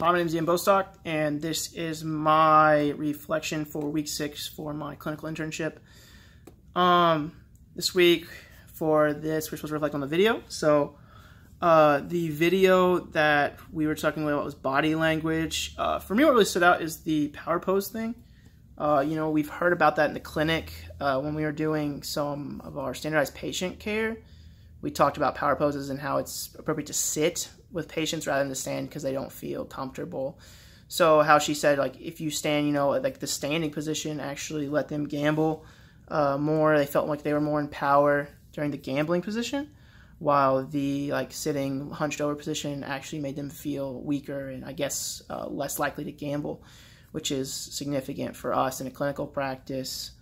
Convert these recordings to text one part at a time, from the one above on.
Hi, my name is Ian Bostock, and this is my reflection for week 6 for my clinical internship. This week for this, we're supposed to reflect on the video. So the video that we were talking about was body language. For me, what really stood out is the power pose thing. We've heard about that in the clinic when we were doing some of our standardized patient care. We talked about power poses and how it's appropriate to sit with patients rather than to stand because they don't feel comfortable. So how she said, like, if you stand, like the standing position actually let them gamble more. They felt like they were more in power during the gambling position, while the sitting hunched over position actually made them feel weaker and I guess less likely to gamble, which is significant for us in a clinical practice.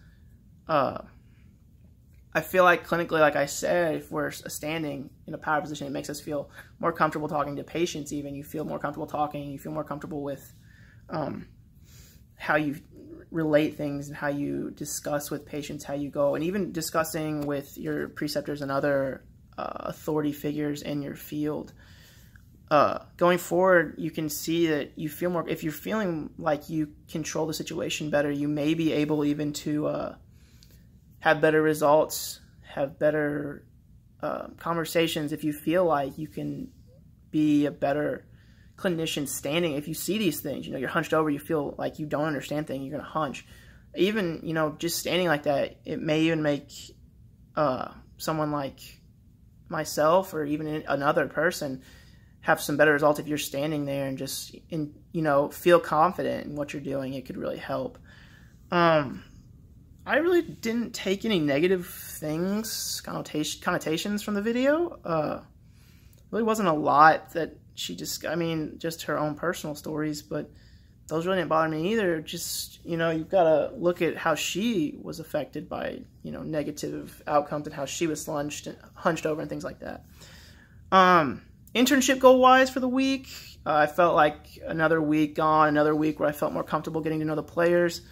I feel like clinically, like I said, if we're standing in a power position, it makes us feel more comfortable talking to patients even. You feel more comfortable talking. You feel more comfortable with how you relate things and how you discuss with patients, how you go, and even discussing with your preceptors and other authority figures in your field. Going forward, you can see that you feel more, if you're feeling like you control the situation better, you may be able even to have better results, have better conversations. If you feel like you can be a better clinician standing, if you see these things, you're hunched over, you feel like you don't understand things, you're going to hunch. Even, just standing like that, it may even make someone like myself or even another person have some better results if you're standing there and just, feel confident in what you're doing. It could really help. I really didn't take any negative things, connotations from the video. Really wasn't a lot that she just her own personal stories, but those really didn't bother me either. Just, you've got to look at how she was affected by, negative outcomes and how she was hunched over and things like that. Internship goal-wise for the week, I felt like another week where I felt more comfortable getting to know the players.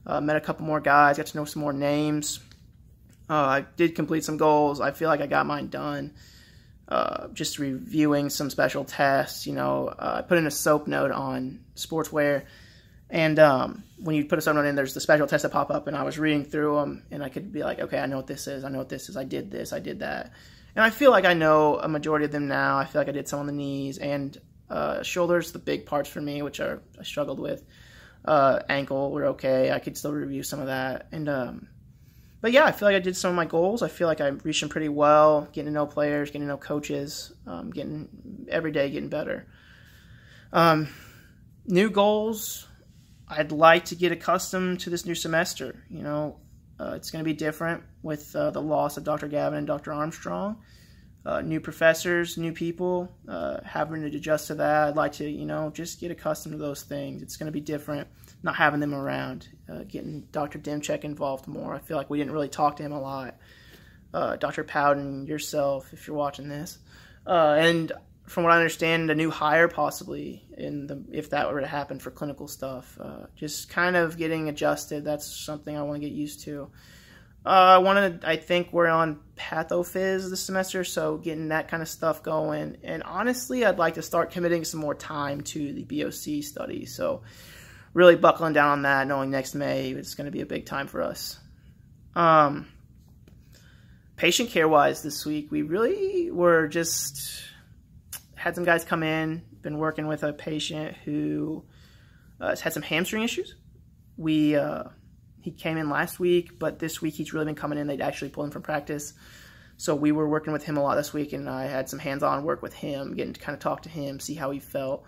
Met a couple more guys, got to know some more names. I did complete some goals. I feel like I got mine done. Just reviewing some special tests. I put in a SOAP note on sportswear. And when you put a SOAP note in, there's the special tests that pop up. And I was reading through them. And I could be like, okay, I know what this is. I know what this is. I did this. I did that. And I feel like I know a majority of them now. I feel like I did some on the knees. And shoulders, the big parts for me, which I struggled with. Ankle were okay. I could still review some of that. And but yeah, I feel like I did some of my goals. I feel like I reached them pretty well, getting to know players, getting to know coaches, every day getting better. New goals, I'd like to get accustomed to this new semester. It's going to be different with the loss of Dr. Gavin and Dr. Armstrong. New professors, new people, having to adjust to that. I'd like to, just get accustomed to those things. It's going to be different, not having them around, getting Dr. Dimchek involved more. I feel like we didn't really talk to him a lot. Dr. Powden, yourself, if you're watching this. And from what I understand, a new hire possibly, if that were to happen for clinical stuff. Just kind of getting adjusted. That's something I want to get used to. I think we're on pathophys this semester, so getting that kind of stuff going. And honestly, I'd like to start committing some more time to the BOC study. So really buckling down on that, knowing next May it's going to be a big time for us. Patient care-wise this week, we really were just had some guys come in, been working with a patient who has had some hamstring issues. He came in last week, but this week he's really been coming in. They'd actually pulled him from practice. So we were working with him a lot this week, and I had some hands-on work with him, getting to kind of talk to him, see how he felt,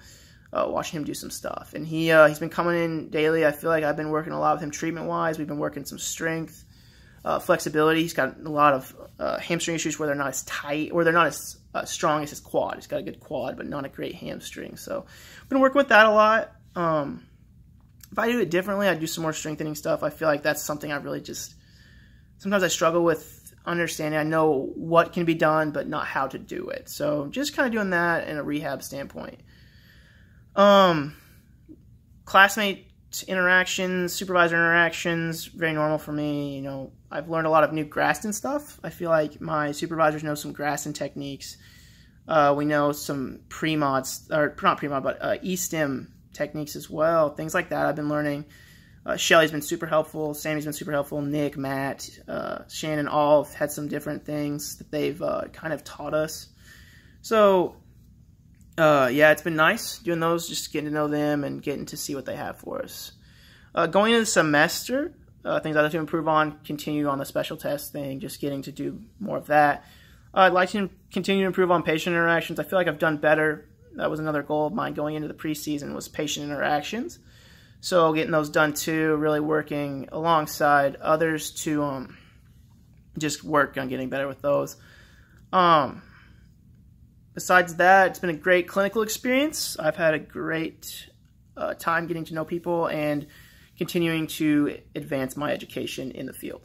watching him do some stuff. And he's been coming in daily. I feel like I've been working a lot with him treatment-wise. We've been working some strength, flexibility. He's got a lot of hamstring issues where they're not as tight, or they're not as strong as his quad. He's got a good quad, but not a great hamstring. So I've been working with that a lot. If I do it differently, I'd do some more strengthening stuff. I feel like that's something I really sometimes I struggle with understanding. I know what can be done, but not how to do it. So just kind of doing that in a rehab standpoint. Classmate interactions, supervisor interactions, very normal for me. I've learned a lot of new Graston stuff. I feel like my supervisors know some Graston techniques. We know some pre-mods, or not pre-mod, but E-STEM techniques as well. Things like that I've been learning. Shelly's been super helpful. Sammy's been super helpful. Nick, Matt, Shannon, all have had some different things that they've kind of taught us. So, yeah, it's been nice doing those, just getting to know them and getting to see what they have for us. Going into the semester, things I'd like to improve on, continue on the special test thing, just getting to do more of that. I'd like to continue to improve on patient interactions. I feel like I've done better. That was another goal of mine going into the preseason, was patient interactions. So getting those done too, really working alongside others to just work on getting better with those. Besides that, it's been a great clinical experience. I've had a great time getting to know people and continuing to advance my education in the field.